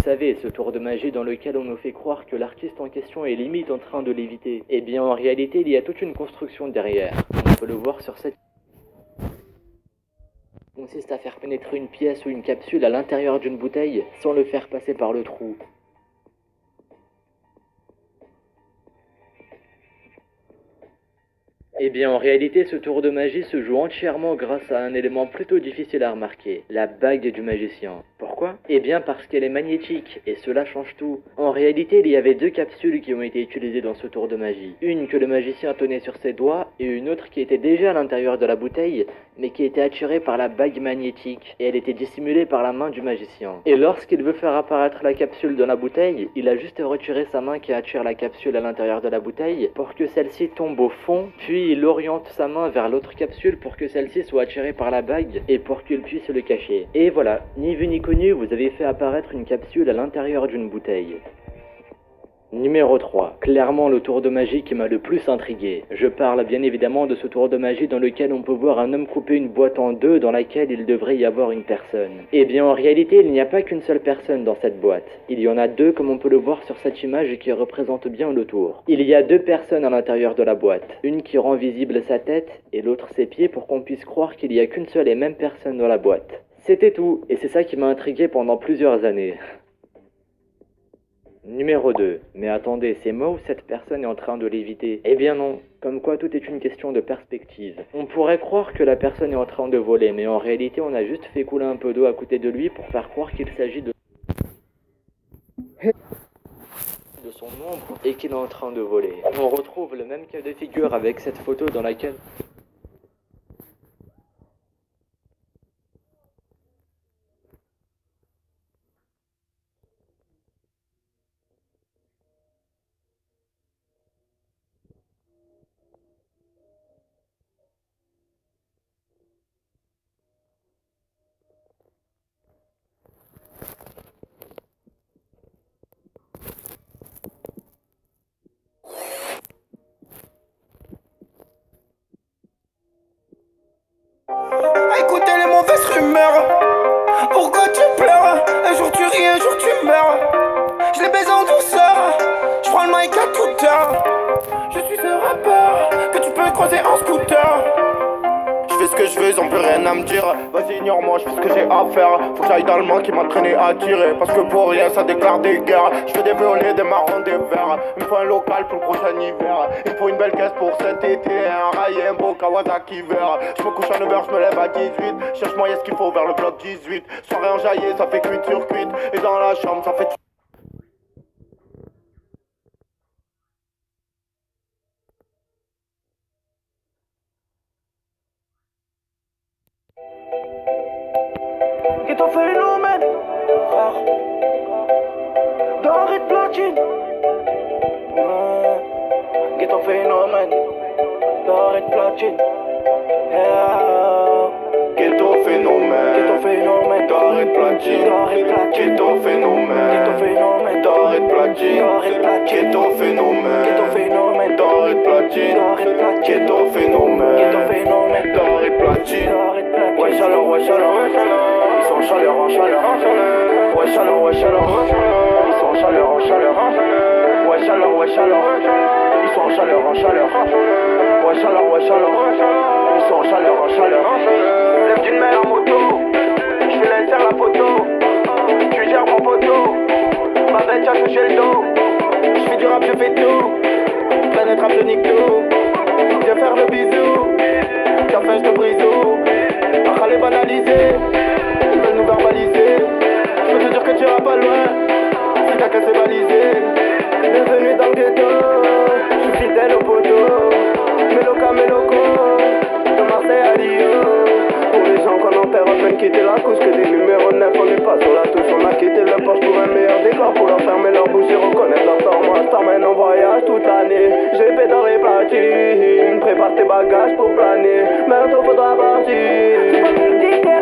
savez, ce tour de magie dans lequel on nous fait croire que l'artiste en question est limite en train de l'éviter. Eh bien en réalité il y a toute une construction derrière. On peut le voir sur cette... consiste à faire pénétrer une pièce ou une capsule à l'intérieur d'une bouteille sans le faire passer par le trou. Eh bien en réalité ce tour de magie se joue entièrement grâce à un élément plutôt difficile à remarquer, la bague du magicien. Pourquoi? Eh bien parce qu'elle est magnétique, et cela change tout. En réalité il y avait deux capsules qui ont été utilisées dans ce tour de magie. Une que le magicien tenait sur ses doigts, et une autre qui était déjà à l'intérieur de la bouteille, mais qui était attirée par la bague magnétique, et elle était dissimulée par la main du magicien. Et lorsqu'il veut faire apparaître la capsule dans la bouteille, il a juste retiré sa main qui attire la capsule à l'intérieur de la bouteille, pour que celle-ci tombe au fond, puis il oriente sa main vers l'autre capsule pour que celle-ci soit attirée par la bague et pour qu'il puisse le cacher. Et voilà, ni vu ni connu, vous avez fait apparaître une capsule à l'intérieur d'une bouteille. Numéro 3. Clairement le tour de magie qui m'a le plus intrigué. Je parle bien évidemment de ce tour de magie dans lequel on peut voir un homme couper une boîte en deux dans laquelle il devrait y avoir une personne. Eh bien en réalité il n'y a pas qu'une seule personne dans cette boîte. Il y en a deux comme on peut le voir sur cette image qui représente bien le tour. Il y a deux personnes à l'intérieur de la boîte. Une qui rend visible sa tête et l'autre ses pieds pour qu'on puisse croire qu'il n'y a qu'une seule et même personne dans la boîte. C'était tout et c'est ça qui m'a intrigué pendant plusieurs années. Numéro 2. Mais attendez, c'est moi ou cette personne est en train de l'éviter? Eh bien non, comme quoi tout est une question de perspective. On pourrait croire que la personne est en train de voler, mais en réalité on a juste fait couler un peu d'eau à côté de lui pour faire croire qu'il s'agit de son ombre et qu'il est en train de voler. On retrouve le même cas de figure avec cette photo dans laquelle... Écoutez les mauvaises rumeurs. Pourquoi tu pleures? Un jour tu ris, un jour tu meurs. Je les baise en douceur. Je prends le mic à toute heure. Je suis ce rappeur que tu peux croiser en scooter. Je fais ce que je veux, ils ont plus rien à me dire. Vas-y ignore-moi, je fais ce que j'ai à faire. Faut que j'aille dans le monde qui m'a traîné à tirer. Parce que pour rien ça déclare des guerres. Je fais des violets, des marrons, des verres. Il me faut un local pour le prochain hiver. Il me faut une belle caisse pour cet été. Un rail et un beau Kawasaki vert. Je me couche à 9h, je me lève à 18. Cherche moyen ce qu'il faut vers le bloc 18. Soirée enjaillée, ça fait cuite sur cuite. Et dans la chambre, ça fait... Ghetto phénomène rare. Doré de platine. Ghetto phénomène. Doré de platine. Yeah. Ghetto phénomène. Ghetto phénomène. Doré de platine. Doré de platine. Ghetto phénomène. Ghetto phénomène. Doré de platine. Doré de platine. Ghetto phénomène. Ghetto phénomène. Doré de platine. Doré de platine. Ghetto phénomène. Ghetto phénomène. Doré de platine. Ouais chaleur, ouais chaleur. Ils sont en chaleur, en chaleur. Ouais chaleur, ouais chaleur. Ils sont en chaleur, en chaleur. Ouais chaleur, ouais chaleur. Ils sont en chaleur, en chaleur. Ouais chaleur, ouais chaleur. Ils sont en chaleur, en chaleur. Lève d'une main en moto. Je fais l'insert la photo. Tu gères mon poteau. Ma bête a touché le dos. Je fais du rap, je fais tout. Planète rap, je nique tout. Viens faire le bisou. T'as faim, je te brise tout. Allez banaliser, ils veulent nous verbaliser. Je peux te dire que tu iras pas loin si t'as cassé balisé. Bienvenue dans le ghetto, je suis fidèle au poteau. Méloca, méloco, de Marseille à Lyon. Pour les gens qu'on enterre afin de quitter la couche, que des numéros 9, on n'est pas sur la touche. On a quitté le poche pour un meilleur décor. Pour leur fermer leur bouche et reconnaître leur tort. Moi je t'emmène en voyage toute l'année. J'ai pété dans les platines. Prépare tes bagages pour planer. Bientôt faudra partir.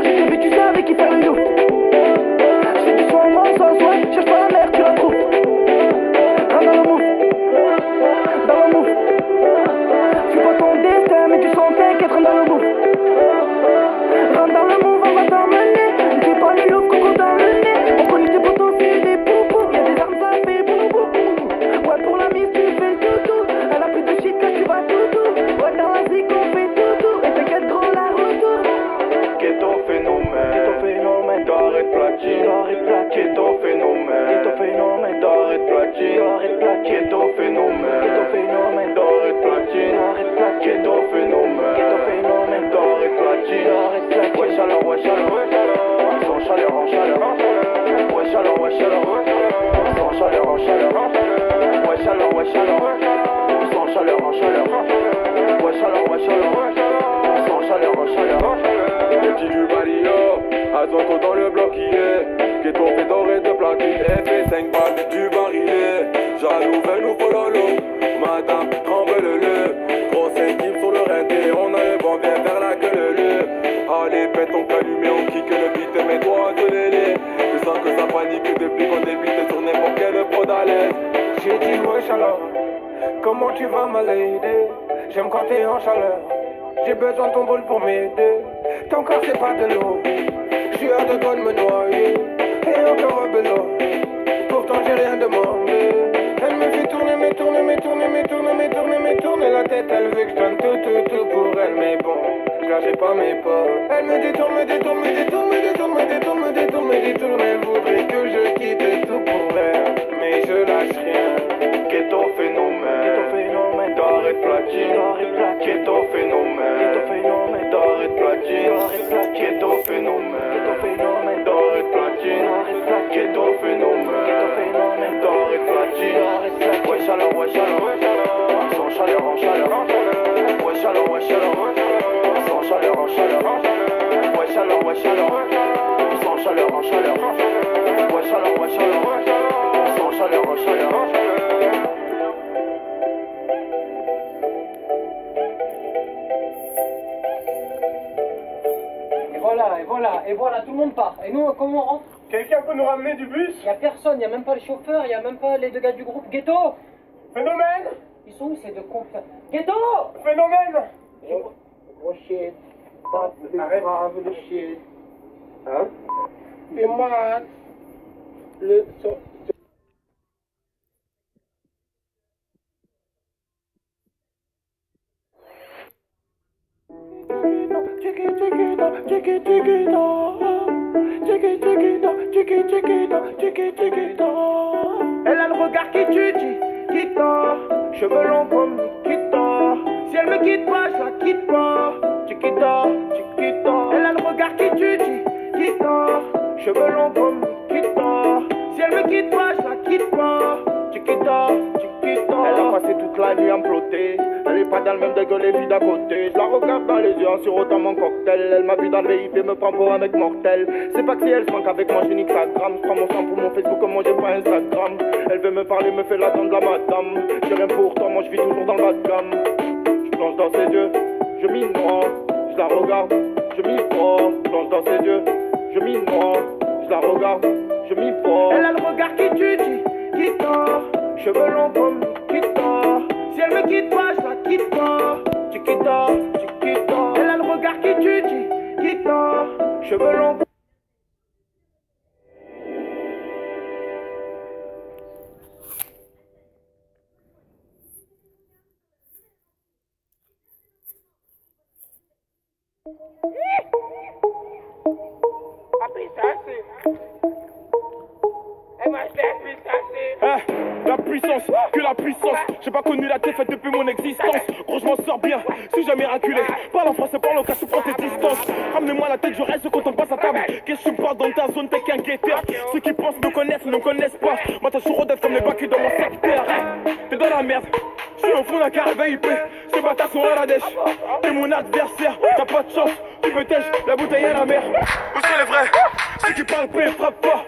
J'ai vu tu savais qui faire le loup. J'fais du soin moi sans soin. Cherche pas la mer, tu la trouves. Rentre dans le move. Dans le move. C'est pas ton destin mais tu sens t'inquiète. Rentre dans le move. Rentre dans le move, on va t'emmener. T'es pas les loups, coco dans le nez. On connaît tes potos, c'est des poux. chaleur en chaleur. Ouais chaleur, ouais chaleur. Sans chaleur en chaleur. Ouais chaleur, ouais chaleur. Sans chaleur en chaleur. Ouais chaleur, ouais chaleur. Sans chaleur en chaleur. Les petits du Barrio, à Zonto dans le bloc qui est. Ghetto fait doré de platine, fait 5 balles du barillet. Jaloux, veut nous follow l'eau. Madame, tremble le. Grosse équipe sur le renté, on a le vent, viens faire la queue le. Allez, pète ton calumet, on kick le beat, mets-toi de l'élé. Je sens que ça panique depuis qu'on débute sur n'importe quel prod à l'aise. J'ai dit wesh alors, comment tu vas ma lady? J'aime quand t'es en chaleur. J'ai besoin de ton bol pour m'aider. Ton corps c'est pas de l'eau. J'suis à deux doigts de me noyer. Et encore un bélo. Pourtant j'ai rien demandé. Elle me fait tourner, mais tourner, mais tourner, mais tourner, mais tourner, mais tourner la tête. Elle veut que je donne tout pour elle. Mais bon, j'lâche pas mes pas. Elle me détourne, me détourne, me détourne, me détourne, me détourne, me détourne, me détourne. Elle voudrait que je quitte tout pour elle. Mais je lâche rien. Ghetto phénomène, d'or et platine. Ghetto phénomène, d'or et platine. Ghetto phénomène, d'or et platine. Ghetto phénomène, d'or et platine. Ouais chaleur, sans chaleur en chaleur. Ouais chaleur, sans chaleur en chaleur. Ouais chaleur, sans chaleur en chaleur. Ouais chaleur, sans chaleur en chaleur. Et voilà, tout le monde part. Et nous, comment on rentre? Quelqu'un peut nous ramener du bus? Y a personne, y a même pas le chauffeur, y a même pas les deux gars du groupe. Ghetto! Phénomène! Ils sont où ces deux cons? Ghetto! Phénomène! Oh shit, pas plus Arrête. grave le shit. Hein? Et moi, le son. Elle a le regard qui tue, qui tord. Cheveux longs comme Nikita. Si elle me quitte pas, je la quitte pas. Chiquita. Elle a le regard qui tue, qui tord. Cheveux longs comme Nikita. Si elle me quitte pas, je la quitte pas. Chiquita. Elle a passé toute la nuit à me flotter. Elle est pas dans le même dégueu les filles d'à côté. Je la regarde dans les yeux en sirotant mon cocktail. Elle m'a vu dans le VIP et me prend pour un mec mortel. C'est pas que si elle se manque avec moi, j'ai nique sa gramme. Je prends mon sang pour mon Facebook comme moi j'ai pas Instagram. Elle veut me parler, me fait l'attendre de la madame. J'ai rien pour toi, moi je vis toujours dans le bas de gamme. Je plonge dans ses yeux, je m'y noie. Je la regarde, je m'y vois. Je plonge dans ses yeux, je m'y noie. Je la regarde, je m'y vois. Elle a le regard qui tue, qui tord. Cheveux longs comme Nikita. Si elle me quitte pas, je la quitte pas. Chiquita. Elle a le regard qui tue, qui tord. Cheveux longs. La puissance, que la puissance. J'ai pas connu la défaite depuis mon existence. Gros, je m'en sors bien, suis jamais raculé. Parle en français, parle au cas, je prends tes distances. Ramenez-moi la tête, je reste quand on passe à table. Qu'est-ce que tu parles dans ta zone, t'es qu'un guetteur. Ceux qui pensent me connaissent, ne me connaissent pas. Moi, t'as toujours d'être comme les bacs dans mon secteur. T'es dans la merde, je suis au fond d'un carré VIP. Ces bâtards sont à la dèche. T'es mon adversaire, t'as pas de chance. Tu me tèches, la bouteille à la mer. Où sont les vrais? Ceux qui parlent peu et frappent pas.